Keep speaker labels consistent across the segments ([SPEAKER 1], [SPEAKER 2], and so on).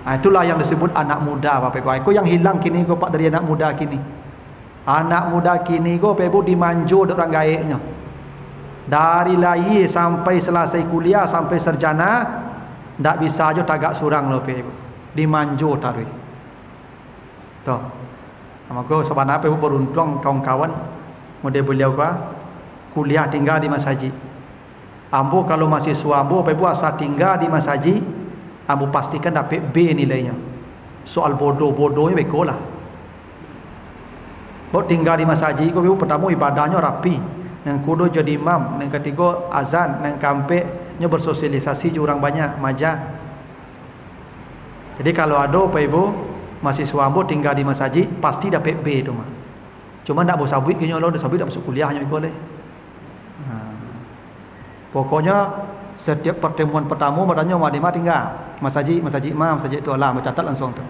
[SPEAKER 1] Itulah yang disebut anak muda, Bapak Ibu. Itu yang hilang kini kau Pak dari anak muda kini. Anak muda kini kau Bapak Ibu dimanjo orang gaeknya. Dari lahir sampai selesai kuliah sampai sarjana ndak bisa aja tagak surang loh Bapak Ibu. Dimanjo taruh. Tuh. Maka sebenarnya Bapak Ibu beruntung kawan-kawan model beliau kuliah tinggal di masjid. Ambo kalau mahasiswa ambo Bapak Ibu asal tinggal di masjid, ambo pastikan dapat B nilainya. Soal bodoh-bodohnya beko lah. Bawa tinggal di masjid, Bapak Ibu pertama ibadahnya rapi. Yang kedua jadi imam, yang ketiga azan, yang keempatnya bersosialisasi juga orang banyak, majak. Jadi kalau ada Bapak Ibu mahasiswa ambo tinggal di masjid, pasti dapat B tu mah. Cuma ndak boleh sabit kini Allah dah sabit dah masuk kuliahnya boleh. Pokoknya setiap pertemuan pertama badannya madima tinggal masjid imam, masjid itu Allah mencatat langsung tu.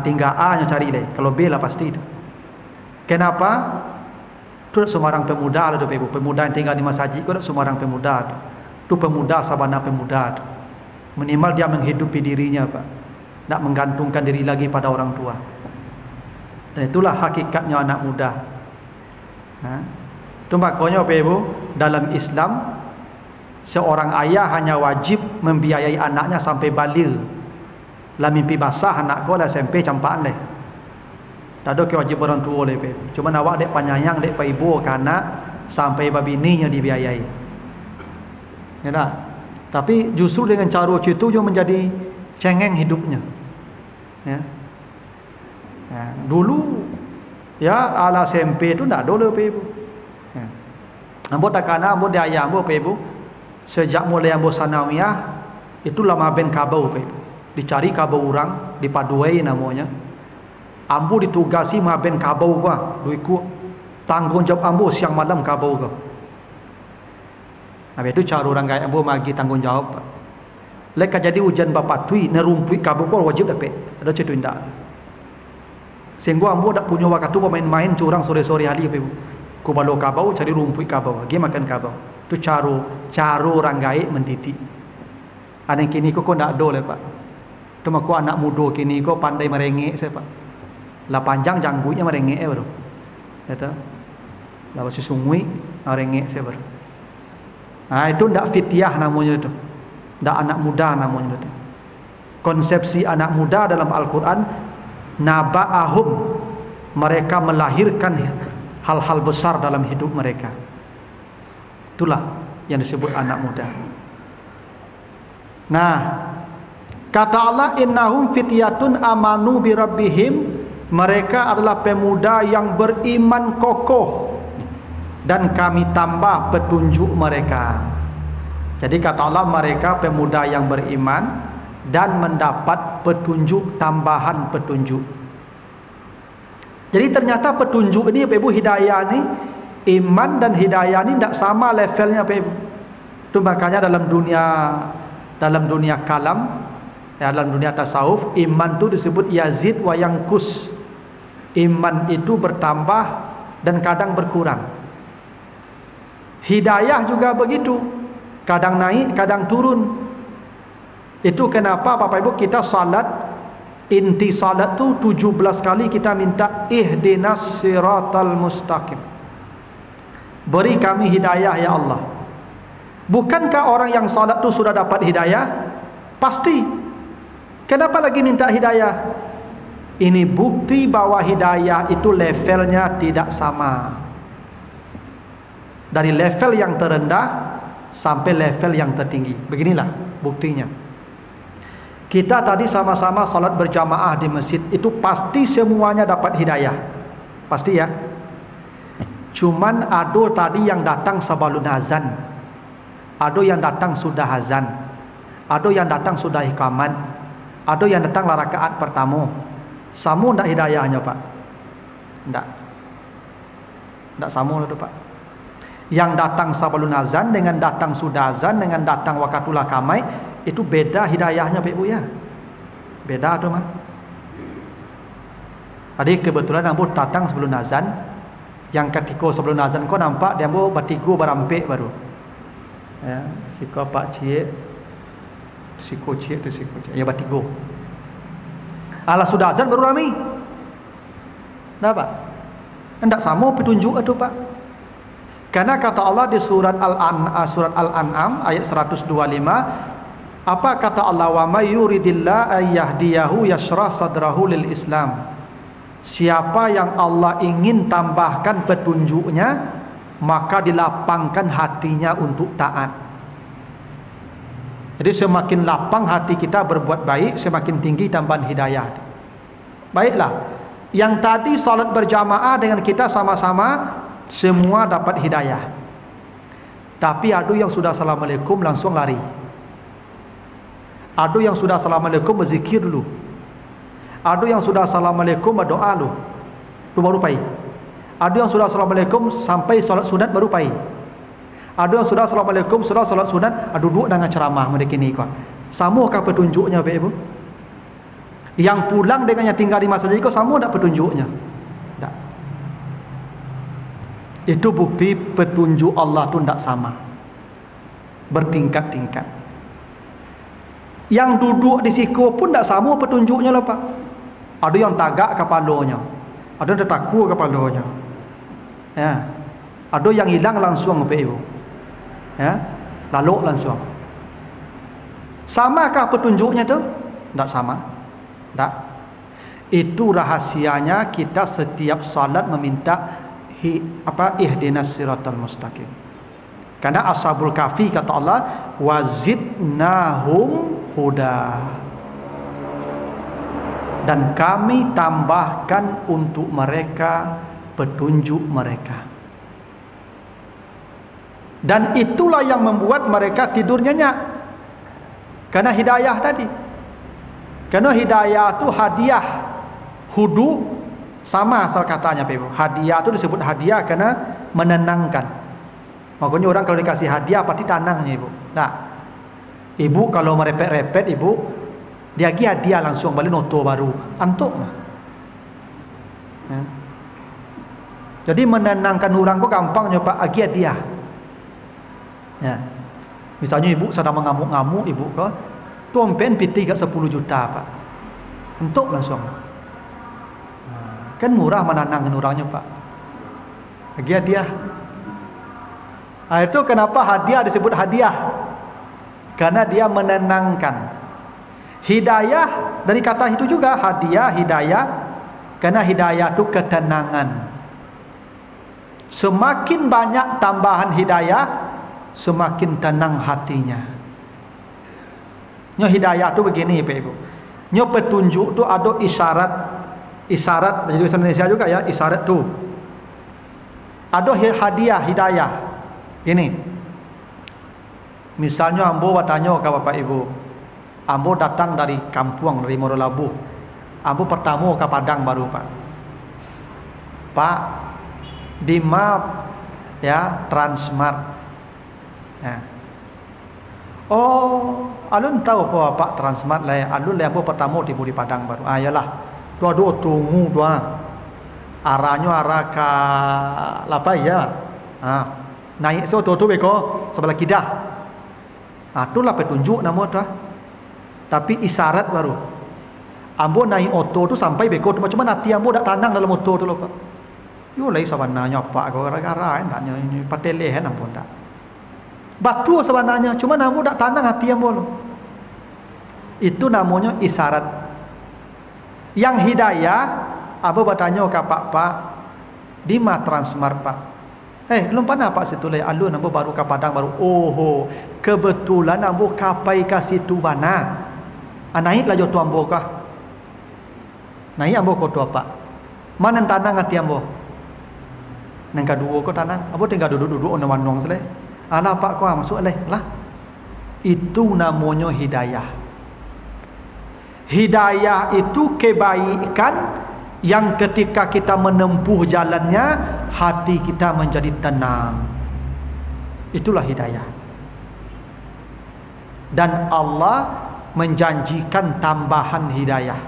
[SPEAKER 1] Tinggal A nya cari deh. Kalau B lah pasti itu. Kenapa? Itu semarang pemuda lah tu Ibu. Pemuda yang tinggal di masjid itu semarang pemuda tu. Itu pemuda sabana pemuda tu. Minimal dia menghidupi dirinya Pak. Tak menggantungkan diri lagi pada orang tua. Dan itulah hakikatnya anak muda. Itu makanya Bapak Ibu, dalam Islam seorang ayah hanya wajib membiayai anaknya sampai baligh. Lah mimpi basah anak kau lah SMP campaan leh. Tak ada kewajib orang tua leh Bapak Ibu. Cuma awak dek penyayang dek Pak Ibu ke anak sampai babininya dibiayai. Ya tak? Tapi justru dengan cara itu dia menjadi cengeng hidupnya. Ya. Dulu ya ala SMP itu tak ada Bapak Ibu. Ambo takana ambo dia ayah ambo Bapak Ibu. Sejak mulai ambo sanawiyah itulah maben kabau Bapak Ibu. Dicari kabau orang, dipaduai namanya. Ambo ditugasi maben kabau gua, duiku tanggung jawab ambo siang malam kabau gua. Habis itu cara orang gaya ambo bagi tanggung jawab. Leka jadi hujan bapak tui nerumpui kabau gua wajib dapat. Ada cetu indah. Sehingga ambo tak punya waktu pemain-main curang sore-sore hari Bapak Ibu. Ku balo kabau cari rumput kabau, lagi makan kabau. Tu cara orang gaib mendidik. Ada yang kini kau ndak ada le Pak. Tu mak anak muda kini kau pandai merengek saya Pak. Lah panjang janggunya merengek baru. Ya tu. Lah masih sungui merengek saya baru. Itu ndak fitiah namanya itu. Ndak anak muda namanya itu. Konsepsi anak muda dalam Al-Quran naba'ahum, mereka melahirkan hal-hal besar dalam hidup mereka. Itulah yang disebut anak muda. Nah, kata Allah innahum fityatun amanu bi rabbihim, mereka adalah pemuda yang beriman kokoh dan kami tambah petunjuk mereka. Jadi kata Allah mereka pemuda yang beriman dan mendapat petunjuk, tambahan petunjuk. Jadi ternyata petunjuk ini Bapak Ibu, hidayah ni, iman dan hidayah ni tidak sama levelnya Bapak Ibu. Itu makanya dalam dunia kalam, ya, dalam dunia tasawuf, iman itu disebut yazid wa yangkus. Iman itu bertambah dan kadang berkurang. Hidayah juga begitu, kadang naik, kadang turun. Itu kenapa Bapak Ibu kita salat, inti salat tu 17 kali kita minta ihdinas siratal mustaqim. Beri kami hidayah ya Allah. Bukankah orang yang salat tu sudah dapat hidayah? Pasti. Kenapa lagi minta hidayah? Ini bukti bahwa hidayah itu levelnya tidak sama. Dari level yang terendah sampai level yang tertinggi. Beginilah buktinya. Kita tadi sama-sama salat berjamaah di masjid, itu pasti semuanya dapat hidayah. Pasti ya. Cuman ada tadi yang datang sebelum azan. Ada yang datang sudah azan. Ada yang datang sudah iqamat. Ada yang datang rakaat pertama. Sama ndak hidayahnya Pak? Ndak. Ndak sama itu Pak. Yang datang sebelum azan dengan datang sudah azan dengan datang wakatul kamai, itu beda hidayahnya Pak Ibu ya. Beda tu mah. Tadi kebetulan ambo datang sebelum azan. Yang ketika sebelum azan kau nampak dia ambo batigo berampek baru. Ya, siko Pak Cik, siko Cik tu siko Cik. Ya batigo. Alah sudah azan baru ramai. Kenapa? Tidak sama petunjuk itu Pak. Karena kata Allah di surat Al-An'am ayat 125, apa kata Allah? Wa may yuridillahu ayyahdiyahu yashrah sadrahu lil Islam. Siapa yang Allah ingin tambahkan petunjuknya, maka dilapangkan hatinya untuk taat. Jadi semakin lapang hati kita berbuat baik, semakin tinggi tambahan hidayah. Baiklah, yang tadi salat berjamaah dengan kita sama-sama, semua dapat hidayah. Tapi ada yang sudah assalamualaikum langsung lari. Ada yang sudah assalamualaikum berzikir dulu. Ada yang sudah assalamualaikum berdoa dulu, baru pai. Ada yang sudah assalamualaikum sampai salat sunat baru pai. Ada yang sudah assalamualaikum sudah salat sunat, duduk dengan ceramah mereka ni kau. Samakah petunjuknya Bapak Ibu? Yang pulang dengan yang tinggal di masjid kau sama tak petunjuknya? Tak. Itu bukti petunjuk Allah tu tak sama, bertingkat-tingkat. Yang duduk di siku pun tak sama petunjuknya lah Pak. Ada yang tagak kepalanya, ada yang tertaku kepalanya, ya. Ada yang hilang langsung Bapak Ibu, ya, lalu langsung. Samakah petunjuknya tu? Tak sama. Tak. Itu rahasianya kita setiap salat meminta ihdinas siratal mustaqim. Karena ashabul kahfi kata Allah wazidnahum huda, dan kami tambahkan untuk mereka petunjuk mereka. Dan itulah yang membuat mereka tidur nyenyak, karena hidayah tadi. Karena hidayah itu hadiah, hudu sama asal katanya Pak Ibu. Hadiah itu disebut hadiah karena menenangkan. Makanya orang kalau dikasih hadiah pasti tenangnya Ibu. Nah, Ibu kalau merepet-repet Ibu, dia lagi hadiah langsung balik noto baru antuk mah. Ya. Jadi menenangkan orang kok gampang nyoba lagi hadiah. Ya. Misalnya Ibu sedang mengamuk-ngamuk Ibu kok tuampen piti kat 10 juta Pak. Antuk langsung. Kan murah menenangkan orangnya Pak. Lagi hadiah. Nah, itu kenapa hadiah disebut hadiah? Karena dia menenangkan. Hidayah dari kata itu juga hadiah, hidayah. Karena hidayah itu ketenangan. Semakin banyak tambahan hidayah, semakin tenang hatinya. Nyo hidayah itu begini Pak Ibu. Nyo petunjuk itu ada isyarat. Isyarat menjadi bahasa Indonesia juga ya, isyarat tu. Ada hadiah, hidayah. Ini. Misalnya ambo bertanya ke Bapak Ibu. Ambo datang dari kampung, dari Morolabuh. Ambo pertama ke Padang baru Pak. Pak, di map ya Transmart. Ya. Oh, alun tahu apa Pak Transmart lah. Alun lah ambo pertama tiba di Padang baru. Ah yalah. Dua tunggu dua. Arahnya arah ke apa ya? Naik so tu beko sebelah kidah. Itulah petunjuk nama tu. Tapi isyarat baru. Ambo naik oto tu sampai beko tu macam mana hati ambo dak tanang dalam oto tu loh Pak. Yo lai sabananya Pak kau gara-gara ndaknya ini pateleh ampun dak. Batu sebenarnya cuma ambo dak tanang hati ambo loh. Itu namanya isyarat. Yang hidayah, Abu bertanya ke Pak, di mana Transmart Pak? Belum pernah Pak situ le, alun Abu baru ke Padang baru. Oh, kebetulan Abu kapai ke situ mana? Naik lah jodoh Abu kah? Naik Abu kau tu Pak? Mana tanang hati Abu? Nang kedua kau tanang, Abu tinggal duduk-duduk onong-onong sele. Alah Pak kau masuk le, lah. Itu namanya hidayah. Hidayah itu kebaikan yang ketika kita menempuh jalannya, hati kita menjadi tenang. Itulah hidayah. Dan Allah menjanjikan tambahan hidayah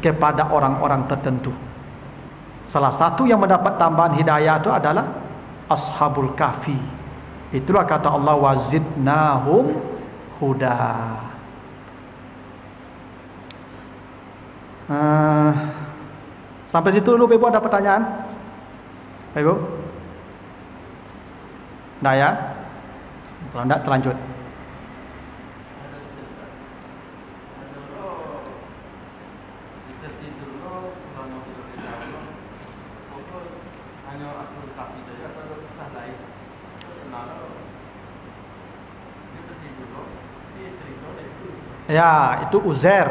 [SPEAKER 1] kepada orang-orang tertentu. Salah satu yang mendapat tambahan hidayah itu adalah Ashabul Kahfi. Itulah kata Allah wazidnahum huda. Sampai situ dulu, Ibu, ada pertanyaan? Ibu? Nah ya? Kalau enggak, terlanjut. Ya, itu Uzair.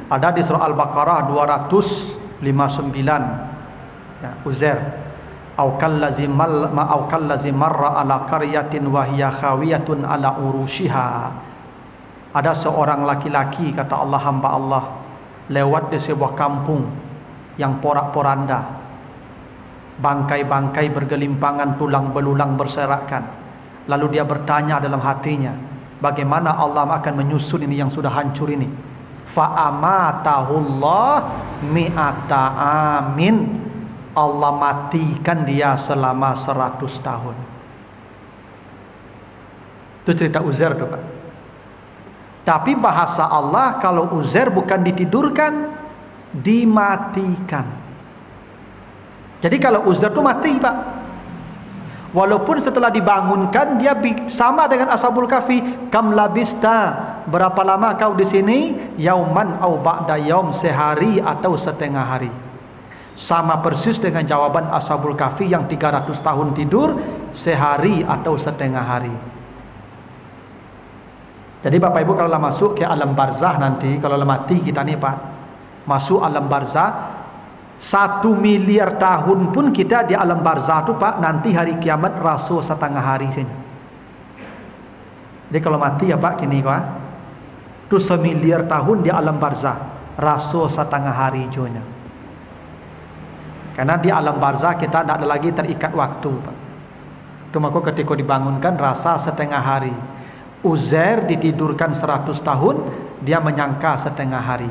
[SPEAKER 1] Ada di surah Al-Baqarah 259. Ya, Uzair. Au kallazi marra ala qaryatin wa hiya khawiyatun ala urushiha. Ada seorang laki-laki, kata Allah, hamba Allah, lewat di sebuah kampung yang porak-poranda. Bangkai-bangkai bergelimpangan, tulang belulang berserakan. Lalu dia bertanya dalam hatinya, bagaimana Allah akan menyusun ini yang sudah hancur ini? Fa'amatahullah mi'ata amin. Allah matikan dia selama 100 tahun. Itu cerita Uzair tuh, Pak. Tapi bahasa Allah, kalau Uzair bukan ditidurkan, dimatikan. Jadi kalau Uzair itu mati, Pak, walaupun setelah dibangunkan, dia sama dengan Ashabul Kahfi. Kam labista, berapa lama kau di sini? Yauman au ba'da yaum, sehari atau setengah hari. Sama persis dengan jawaban Ashabul Kahfi yang 300 tahun tidur, sehari atau setengah hari. Jadi Bapak Ibu, kalau masuk ke alam barzah nanti, kalau mati kita nih, Pak, masuk alam barzah, 1 miliar tahun pun kita di alam barzah itu, Pak, nanti hari kiamat rasul setengah hari saja. Jadi kalau mati ya, Pak, kini, Pak, itu 1 miliar tahun di alam barzah, rasul setengah hari juga. Karena di alam barzah kita tidak ada lagi terikat waktu, Pak. Itu maka ketika dibangunkan rasa setengah hari. Uzair ditidurkan 100 tahun, dia menyangka setengah hari.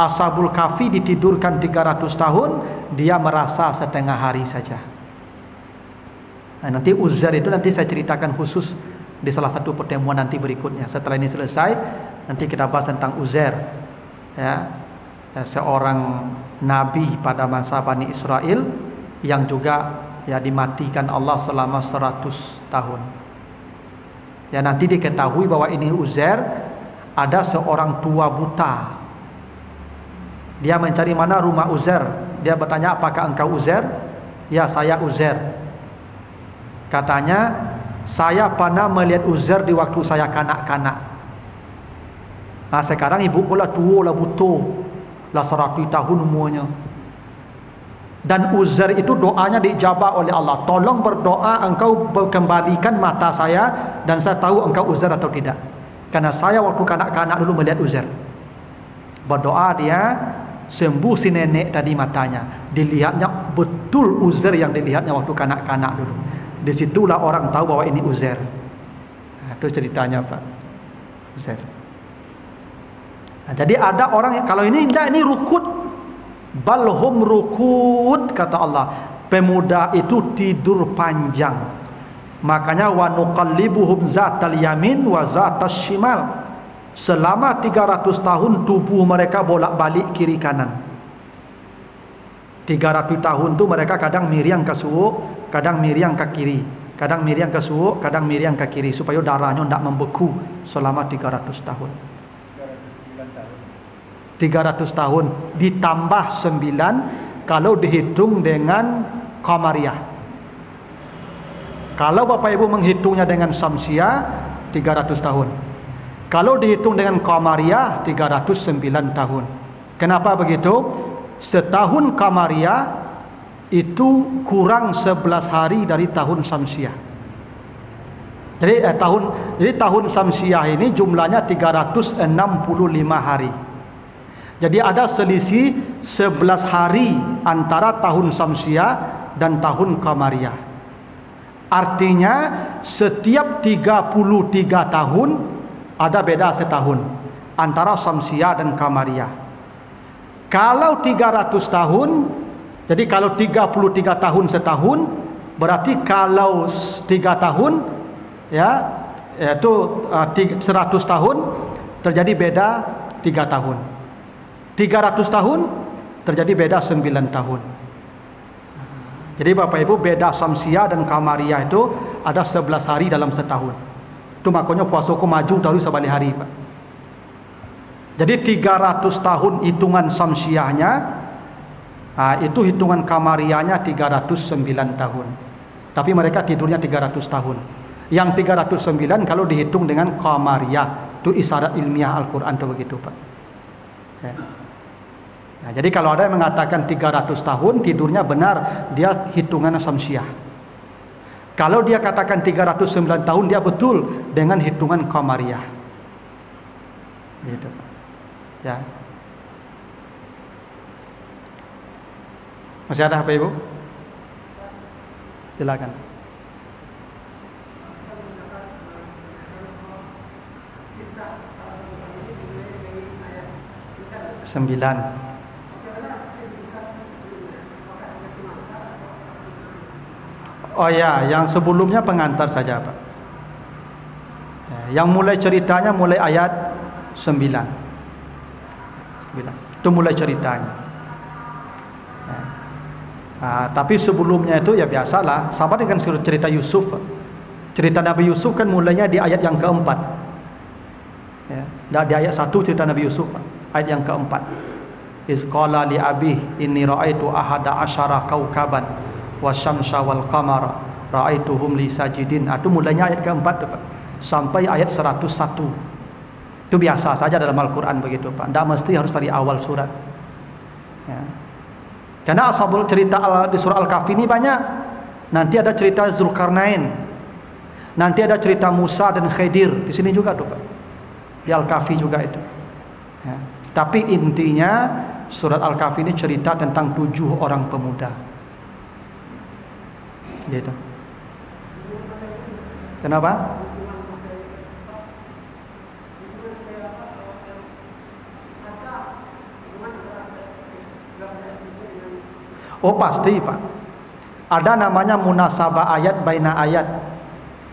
[SPEAKER 1] Ashabul Kahfi ditidurkan 300 tahun, dia merasa setengah hari saja. Nah, nanti Uzair itu nanti saya ceritakan khusus di salah satu pertemuan nanti berikutnya. Setelah ini selesai, nanti kita bahas tentang Uzair, ya, seorang nabi pada masa Bani Israel yang juga ya dimatikan Allah selama 100 tahun. Ya, nanti diketahui bahwa ini Uzair, ada seorang tua buta. Dia mencari mana rumah Uzair. Dia bertanya, apakah engkau Uzair? Ya, saya Uzair. Katanya, saya pernah melihat Uzair di waktu saya kanak-kanak. Nah, sekarang ibuku lah tua lah buta lah 100 tahun umurnya. Dan Uzair itu doanya dijabah oleh Allah. Tolong berdoa engkau kembalikan mata saya dan saya tahu engkau Uzair atau tidak. Karena saya waktu kanak-kanak dulu melihat Uzair. Berdoa dia, sembuh si nenek tadi matanya. Dilihatnya betul Uzair yang dilihatnya waktu kanak-kanak dulu. Disitulah orang tahu bahwa ini Uzair. Nah, itu ceritanya, Pak. Uzair. Nah, jadi ada orang yang, kalau ini tidak, ini rukut. Balhum rukut, kata Allah. Pemuda itu tidur panjang. Makanya wa nuqallibuhum zatal yamin wa zatas shimal. Selama 300 tahun tubuh mereka bolak-balik kiri kanan. 300 tahun tu mereka kadang miring ke suuk, kadang miring ke kiri, kadang miring ke suuk, kadang miring ke kiri, supaya darahnya tidak membeku selama 300 tahun. 300 tahun ditambah 9 kalau dihitung dengan Qamariyah. Kalau Bapak Ibu menghitungnya dengan Syamsiah 300 tahun. Kalau dihitung dengan Qamariyah 309 tahun. Kenapa begitu? Setahun Qamariyah itu kurang 11 hari dari tahun Syamsiah. Jadi tahun Syamsiah ini jumlahnya 365 hari. Jadi ada selisih 11 hari antara tahun Syamsiah dan tahun Qamariyah. Artinya setiap 33 tahun ada beda setahun antara Syamsiah dan Qamariyah. Kalau 300 tahun, jadi kalau 33 tahun setahun, berarti kalau 3 tahun ya itu 100 tahun terjadi beda 3 tahun. 300 tahun terjadi beda 9 tahun. Jadi Bapak Ibu, beda Samsiah dan Qamariyah itu ada 11 hari dalam setahun. Itu makanya puasaku maju dari sebalik hari, Pak. Jadi 300 tahun hitungan Samsiahnya, itu hitungan Qamariyahnya 309 tahun. Tapi mereka tidurnya 300 tahun. Yang 309 kalau dihitung dengan Qamariyah, itu isyarat ilmiah Al-Quran itu begitu, Pak. Ya. Nah, jadi kalau ada yang mengatakan 300 tahun tidurnya benar, dia hitungan Samsiah. Kalau dia katakan 309 tahun, dia betul dengan hitungan Qamariyah. Gitu. Ya. Masih ada apa Ibu? Silakan. Sembilan. Oh ya, yang sebelumnya pengantar saja, Pak. Yang mulai ceritanya mulai ayat 9. Itu mulai ceritanya. Tapi sebelumnya itu ya biasalah, sama dengan cerita Yusuf. Cerita Nabi Yusuf kan mulainya di ayat yang keempat. Di ayat 1 cerita Nabi Yusuf, ayat yang keempat. Iz qala li abih inni ra'aitu ahada asyara kaukaban wasyamsa wal qamara ra'aituhum li sajidin. Itu mulainya ayat keempat, Pak, sampai ayat 101. Itu biasa saja dalam Al-Quran begitu, Pak. Tidak mesti harus dari awal surat. Ya. Karena ashabul cerita di surah Al-Kahfi ini banyak. Nanti ada cerita Zulkarnain, nanti ada cerita Musa dan Khidir. Di sini juga tuh, Pak. Di Al-Kahfi juga itu. Ya. Tapi intinya surat Al-Kahfi ini cerita tentang 7 orang pemuda. Gitu. Kenapa? Oh pasti, Pak. Ada namanya munasabah ayat baina ayat.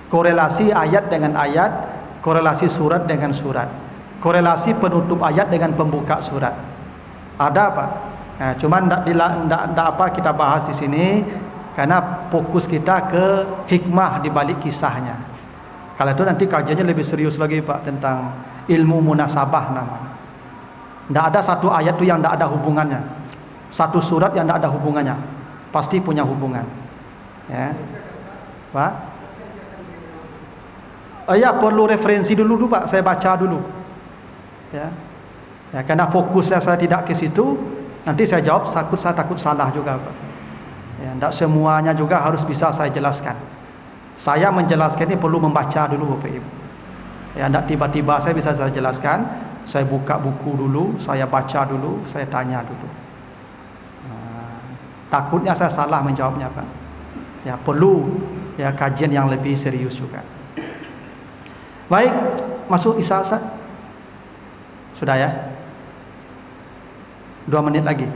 [SPEAKER 1] Korelasi ayat dengan ayat, korelasi surat dengan surat. Korelasi penutup ayat dengan pembuka surat. Ada, Pak. Nah, cuman tidak apa kita bahas di sini karena fokus kita ke hikmah di balik kisahnya. Kalau itu nanti kajiannya lebih serius lagi, Pak, tentang ilmu munasabah namanya. Tidak ada satu ayat itu yang tidak ada hubungannya. Satu surat yang tidak ada hubungannya, pasti punya hubungan. Ya, Pak. Ya perlu referensi dulu, Pak. Saya baca dulu. Ya, karena fokusnya saya tidak ke situ. Nanti saya jawab, saya takut salah juga, Pak. Ya, tidak semuanya juga harus bisa saya jelaskan. Saya menjelaskan ini perlu membaca dulu, Bapak Ibu. Ya, tidak tiba-tiba saya bisa saya jelaskan. Saya buka buku dulu, saya baca dulu, saya tanya dulu. Takutnya saya salah menjawabnya, Pak. Ya perlu ya kajian yang lebih serius juga. Baik, masuk Isya, Ustaz. Sudah ya? 2 menit lagi.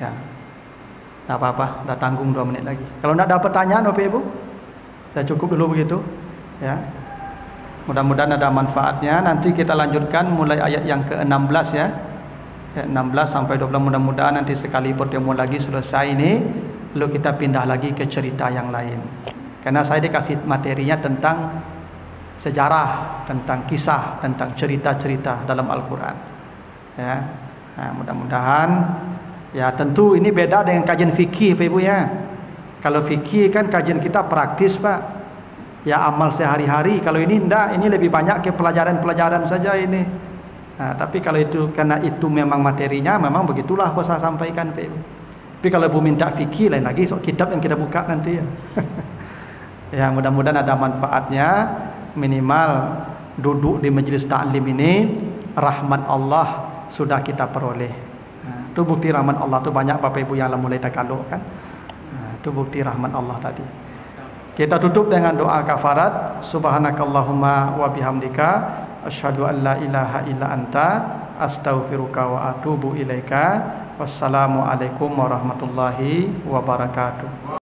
[SPEAKER 1] Ya. Tidak apa-apa, dah tanggung 2 menit lagi. Kalau tidak ada pertanyaan, Bapak Ibu, dah cukup dulu begitu. Ya. Mudah-mudahan ada manfaatnya. Nanti kita lanjutkan mulai ayat yang ke-16 ya. 16 sampai 20, mudah-mudahan nanti sekali pertemuan lagi selesai ini, lalu kita pindah lagi ke cerita yang lain. Karena saya dikasih materinya tentang sejarah, tentang kisah, tentang cerita-cerita dalam Al-Quran. Ya, nah, mudah-mudahan ya tentu ini beda dengan kajian fikih, Pak Ibu ya. Kalau fikih kan kajian kita praktis, Pak. Ya amal sehari-hari. Kalau ini enggak, ini lebih banyak ke pelajaran-pelajaran saja ini. Nah, tapi kalau itu karena itu memang materinya, memang begitulah saya sampaikan, Pak. Tapi kalau Bu minta fikih lain lagi, so kitab yang kita buka nanti ya. Ya mudah-mudahan ada manfaatnya. Minimal duduk di majelis ta'lim ini rahmat Allah sudah kita peroleh. Nah, itu bukti rahmat Allah. Itu banyak Bapak Ibu yang mulai takaluk kan. Nah, itu bukti rahmat Allah tadi. Kita tutup dengan doa kafarat. Subhanakallahumma wa bihamdika asyhadu an la ilaha illa anta astaghfiruka wa atubu ilaika. Wassalamualaikum warahmatullahi wabarakatuh.